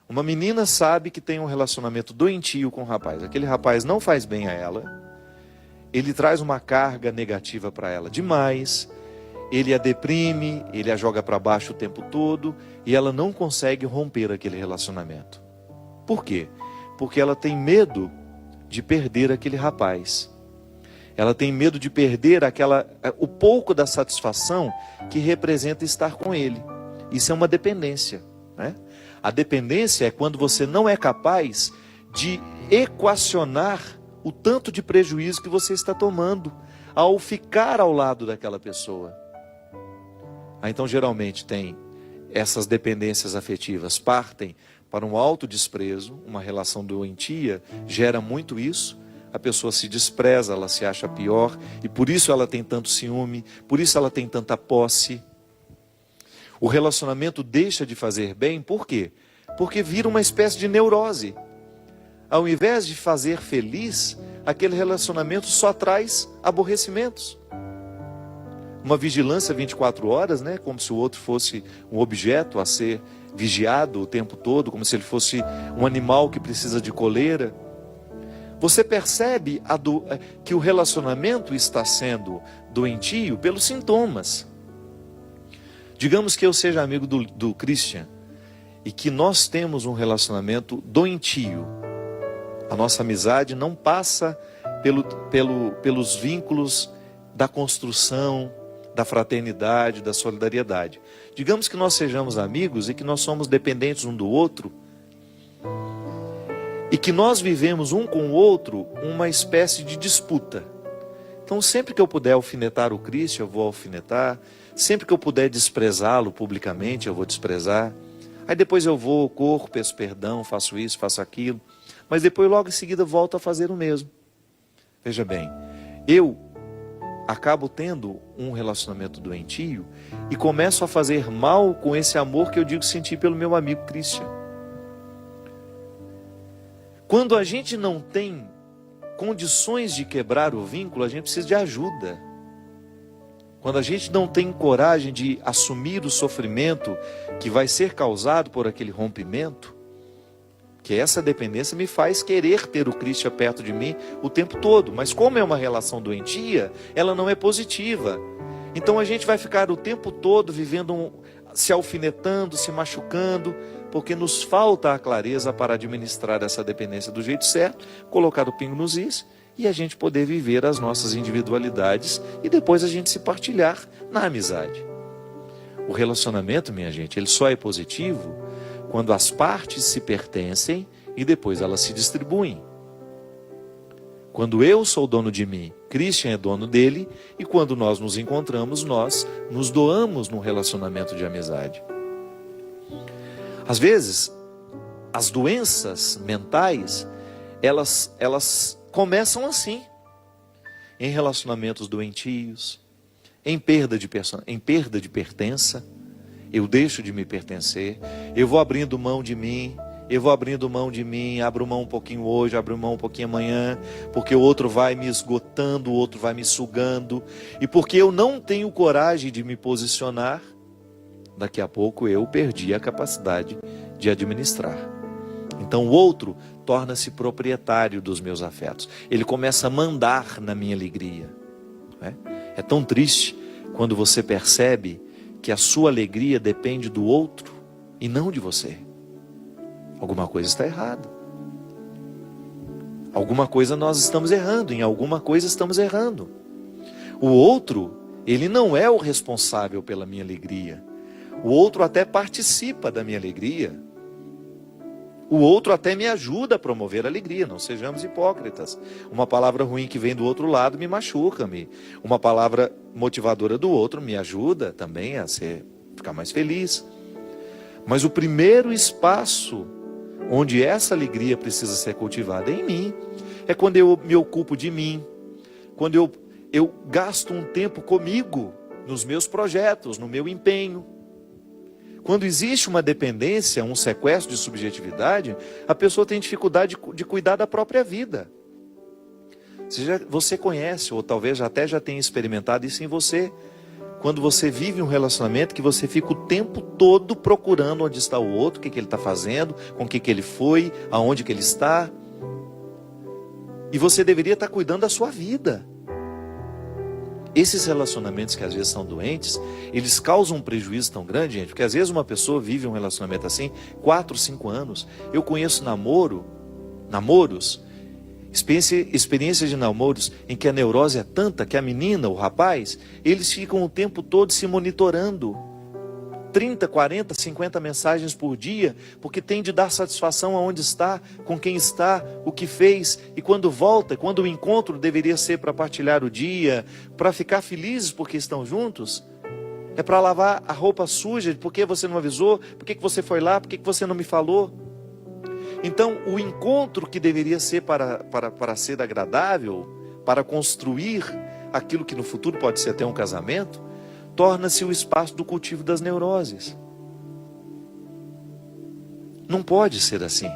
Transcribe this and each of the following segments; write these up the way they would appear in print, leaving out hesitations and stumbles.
Uma menina sabe que tem um relacionamento doentio com um rapaz. Aquele rapaz não faz bem a ela. Ele traz uma carga negativa para ela demais. Ele a deprime, ele a joga para baixo o tempo todo. E ela não consegue romper aquele relacionamento. Por quê? Porque ela tem medo de perder aquele rapaz. Ela tem medo de perder o pouco da satisfação que representa estar com ele. Isso é uma dependência, né? A dependência é quando você não é capaz de equacionar o tanto de prejuízo que você está tomando ao ficar ao lado daquela pessoa. Então, geralmente, tem essas dependências afetivas, partem para um autodesprezo, uma relação doentia, gera muito isso. A pessoa se despreza, ela se acha pior, e por isso ela tem tanto ciúme, por isso ela tem tanta posse. O relacionamento deixa de fazer bem, por quê? Porque vira uma espécie de neurose. Ao invés de fazer feliz, aquele relacionamento só traz aborrecimentos. Uma vigilância 24 horas, né? Como se o outro fosse um objeto a ser vigiado o tempo todo, como se ele fosse um animal que precisa de coleira. Você percebe que o relacionamento está sendo doentio pelos sintomas. Digamos que eu seja amigo do Christian e que nós temos um relacionamento doentio. A nossa amizade não passa pelos vínculos da construção, da fraternidade, da solidariedade. Digamos que nós sejamos amigos e que nós somos dependentes um do outro e que nós vivemos um com o outro uma espécie de disputa. Então, sempre que eu puder alfinetar o Christian, eu vou alfinetar. Sempre que eu puder desprezá-lo publicamente, eu vou desprezar. Aí depois eu vou, corro, peço perdão, faço isso, faço aquilo. Mas depois, logo em seguida, volto a fazer o mesmo. Veja bem, eu acabo tendo um relacionamento doentio e começo a fazer mal com esse amor que eu digo sentir pelo meu amigo Christian. Quando a gente não tem condições de quebrar o vínculo, a gente precisa de ajuda. Quando a gente não tem coragem de assumir o sofrimento que vai ser causado por aquele rompimento, que essa dependência me faz querer ter o Cristo perto de mim o tempo todo. Mas como é uma relação doentia, ela não é positiva. Então a gente vai ficar o tempo todo vivendo, se alfinetando, se machucando, porque nos falta a clareza para administrar essa dependência do jeito certo, colocar o pingo nos is e a gente poder viver as nossas individualidades e depois a gente se partilhar na amizade. O relacionamento, minha gente, ele só é positivo quando as partes se pertencem e depois elas se distribuem. Quando eu sou dono de mim, Christian é dono dele, e quando nós nos encontramos, nós nos doamos num relacionamento de amizade. Às vezes, as doenças mentais, elas começam assim, em relacionamentos doentios, em perda de pertença. Eu deixo de me pertencer, eu vou abrindo mão de mim, abro mão um pouquinho hoje, abro mão um pouquinho amanhã, porque o outro vai me esgotando, o outro vai me sugando, e porque eu não tenho coragem de me posicionar, daqui a pouco eu perdi a capacidade de administrar. Então o outro torna-se proprietário dos meus afetos, ele começa a mandar na minha alegria. É tão triste quando você percebe que a sua alegria depende do outro e não de você. Alguma coisa está errada. Alguma coisa nós estamos errando, em alguma coisa estamos errando. O outro, ele não é o responsável pela minha alegria. O outro até participa da minha alegria. O outro até me ajuda a promover a alegria, não sejamos hipócritas. Uma palavra ruim que vem do outro lado me machuca-me. Uma palavra motivadora do outro me ajuda também a ficar mais feliz. Mas o primeiro espaço onde essa alegria precisa ser cultivada é em mim. É quando eu me ocupo de mim, quando eu gasto um tempo comigo, nos meus projetos, no meu empenho. Quando existe uma dependência, um sequestro de subjetividade, a pessoa tem dificuldade de cuidar da própria vida. Você conhece, ou talvez até já tenha experimentado isso em você. quando você vive um relacionamento que você fica o tempo todo procurando onde está o outro, o que ele está fazendo, com o que ele foi, aonde que ele está. E você deveria estar cuidando da sua vida. Esses relacionamentos que às vezes são doentes, eles causam um prejuízo tão grande, gente, porque às vezes uma pessoa vive um relacionamento assim, 4, 5 anos. Eu conheço namoros, experiências de namoros em que a neurose é tanta que a menina, o rapaz, eles ficam o tempo todo se monitorando. 30, 40, 50 mensagens por dia, porque tem de dar satisfação aonde está, com quem está, o que fez, e quando volta, quando o encontro deveria ser para partilhar o dia, para ficar felizes porque estão juntos, é para lavar a roupa suja, por que você não avisou, por que você foi lá, por que você não me falou. Então o encontro que deveria ser para ser agradável, para construir aquilo que no futuro pode ser até um casamento, torna-se o espaço do cultivo das neuroses. Não pode ser assim.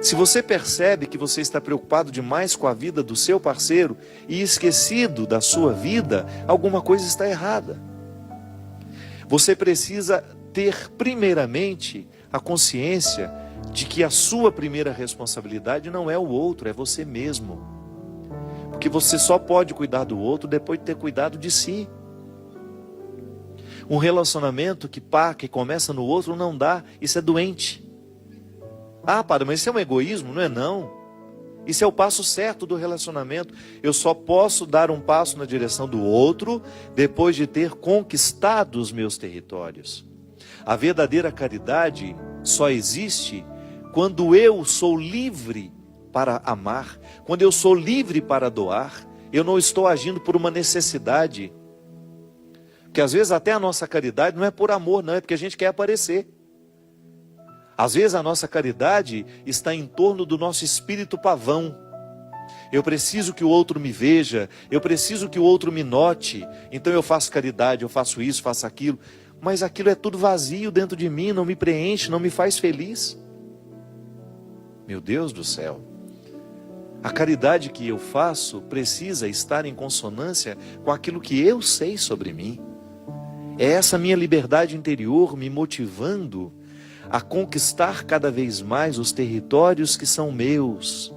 Se você percebe que você está preocupado demais com a vida do seu parceiro e esquecido da sua vida, alguma coisa está errada. Você precisa ter primeiramente a consciência de que a sua primeira responsabilidade não é o outro, é você mesmo. Porque você só pode cuidar do outro depois de ter cuidado de si. Um relacionamento que começa no outro não dá, isso é doente. Ah, padre, mas isso é um egoísmo? Não é não. Isso é o passo certo do relacionamento. Eu só posso dar um passo na direção do outro depois de ter conquistado os meus territórios. A verdadeira caridade só existe quando eu sou livre para amar, quando eu sou livre para doar. Eu não estou agindo por uma necessidade. Porque às vezes até a nossa caridade não é por amor, não, é porque a gente quer aparecer. Às vezes a nossa caridade está em torno do nosso espírito pavão. Eu preciso que o outro me veja, eu preciso que o outro me note, então eu faço caridade, eu faço isso, faço aquilo. Mas aquilo é tudo vazio dentro de mim, não me preenche, não me faz feliz. Meu Deus do céu. A caridade que eu faço precisa estar em consonância com aquilo que eu sei sobre mim. É essa minha liberdade interior me motivando a conquistar cada vez mais os territórios que são meus,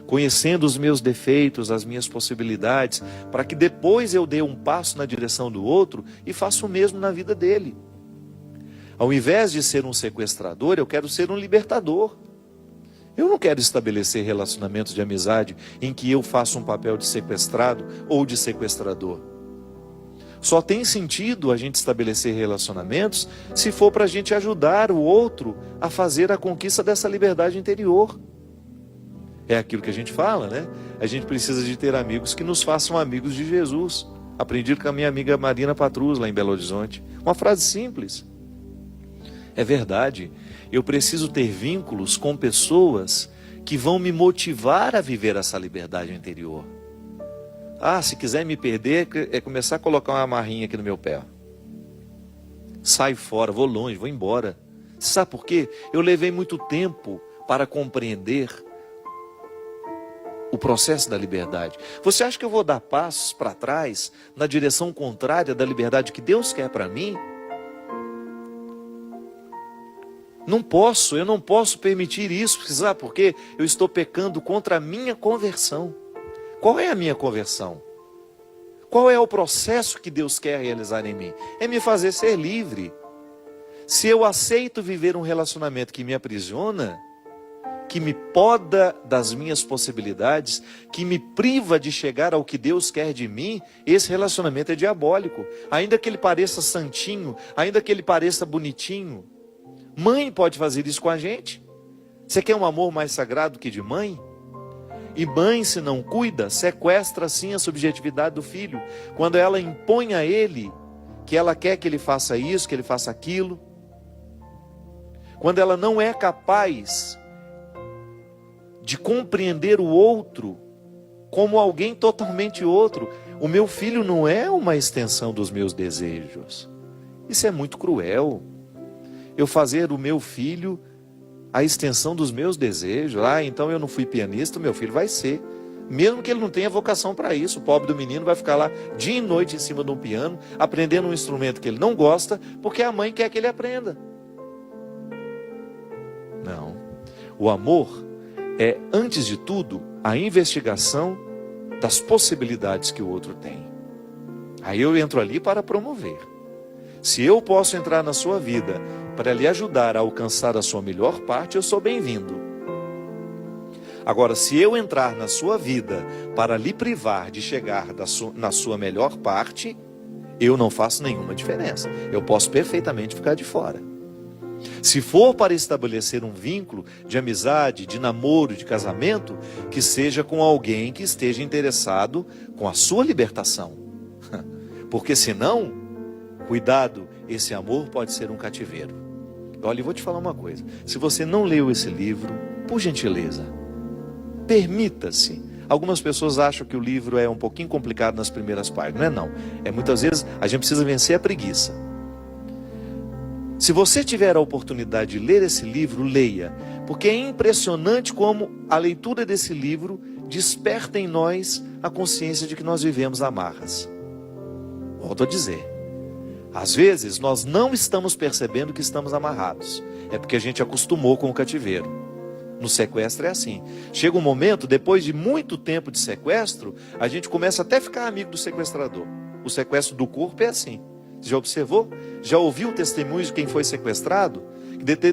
conhecendo os meus defeitos, as minhas possibilidades, para que depois eu dê um passo na direção do outro e faça o mesmo na vida dele. Ao invés de ser um sequestrador, eu quero ser um libertador. Eu não quero estabelecer relacionamentos de amizade em que eu faço um papel de sequestrado ou de sequestrador. Só tem sentido a gente estabelecer relacionamentos se for para a gente ajudar o outro a fazer a conquista dessa liberdade interior. É aquilo que a gente fala, né? A gente precisa de ter amigos que nos façam amigos de Jesus. Aprendi com a minha amiga Marina Patrus, lá em Belo Horizonte. Uma frase simples. É verdade. Eu preciso ter vínculos com pessoas que vão me motivar a viver essa liberdade interior. Ah, se quiser me perder, é começar a colocar uma amarrinha aqui no meu pé. Saio fora, vou longe, vou embora. Você sabe por quê? Eu levei muito tempo para compreender o processo da liberdade. Você acha que eu vou dar passos para trás na direção contrária da liberdade que Deus quer para mim? Não posso, eu não posso permitir isso. Sabe por quê? Eu estou pecando contra a minha conversão. Qual é a minha conversão? Qual é o processo que Deus quer realizar em mim? É me fazer ser livre. Se eu aceito viver um relacionamento que me aprisiona, que me poda das minhas possibilidades, que me priva de chegar ao que Deus quer de mim, esse relacionamento é diabólico. Ainda que ele pareça santinho, ainda que ele pareça bonitinho. Mãe pode fazer isso com a gente. Você quer um amor mais sagrado que de mãe? E mãe, se não cuida, sequestra sim a subjetividade do filho. Quando ela impõe a ele que ela quer que ele faça isso, que ele faça aquilo. Quando ela não é capaz de compreender o outro como alguém totalmente outro. O meu filho não é uma extensão dos meus desejos. Isso é muito cruel. Eu fazer o meu filho a extensão dos meus desejos. Ah, então eu não fui pianista, o meu filho vai ser. Mesmo que ele não tenha vocação para isso, o pobre do menino vai ficar lá dia e noite em cima de um piano, aprendendo um instrumento que ele não gosta, porque a mãe quer que ele aprenda. Não. O amor é, antes de tudo, a investigação das possibilidades que o outro tem. Aí eu entro ali para promover. Se eu posso entrar na sua vida para lhe ajudar a alcançar a sua melhor parte, eu sou bem-vindo. Agora, se eu entrar na sua vida para lhe privar de chegar na sua melhor parte, eu não faço nenhuma diferença. Eu posso perfeitamente ficar de fora. Se for para estabelecer um vínculo de amizade, de namoro, de casamento, que seja com alguém que esteja interessado com a sua libertação. Porque senão, cuidado, esse amor pode ser um cativeiro. Olha, eu vou te falar uma coisa. Se você não leu esse livro, por gentileza, permita-se. Algumas pessoas acham que o livro é um pouquinho complicado nas primeiras páginas. Não é não. É muitas vezes a gente precisa vencer a preguiça. Se você tiver a oportunidade de ler esse livro, leia. Porque é impressionante como a leitura desse livro desperta em nós a consciência de que nós vivemos amarras. Volto a dizer. Às vezes nós não estamos percebendo que estamos amarrados. É porque a gente acostumou com o cativeiro. No sequestro é assim. Chega um momento, depois de muito tempo de sequestro, a gente começa até a ficar amigo do sequestrador. O sequestro do corpo é assim. Você já observou? Já ouviu o testemunho de quem foi sequestrado?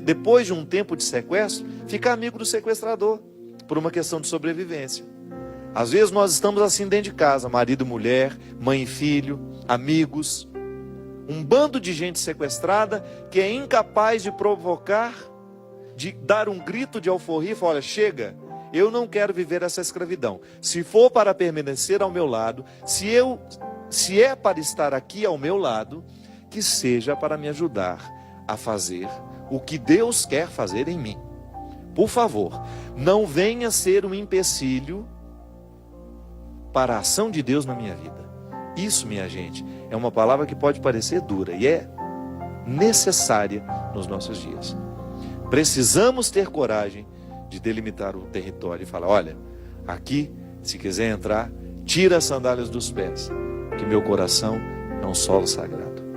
Depois de um tempo de sequestro, fica amigo do sequestrador, por uma questão de sobrevivência. Às vezes nós estamos assim dentro de casa, marido e mulher, mãe e filho, amigos. Um bando de gente sequestrada que é incapaz de provocar, de dar um grito de alforria e falar, olha, chega, eu não quero viver essa escravidão. Se for para permanecer ao meu lado, se é para estar aqui ao meu lado, que seja para me ajudar a fazer o que Deus quer fazer em mim. Por favor, não venha ser um empecilho para a ação de Deus na minha vida. Isso, minha gente, é uma palavra que pode parecer dura e é necessária nos nossos dias. Precisamos ter coragem de delimitar o território e falar, olha, aqui, se quiser entrar, tira as sandálias dos pés, que meu coração é um solo sagrado.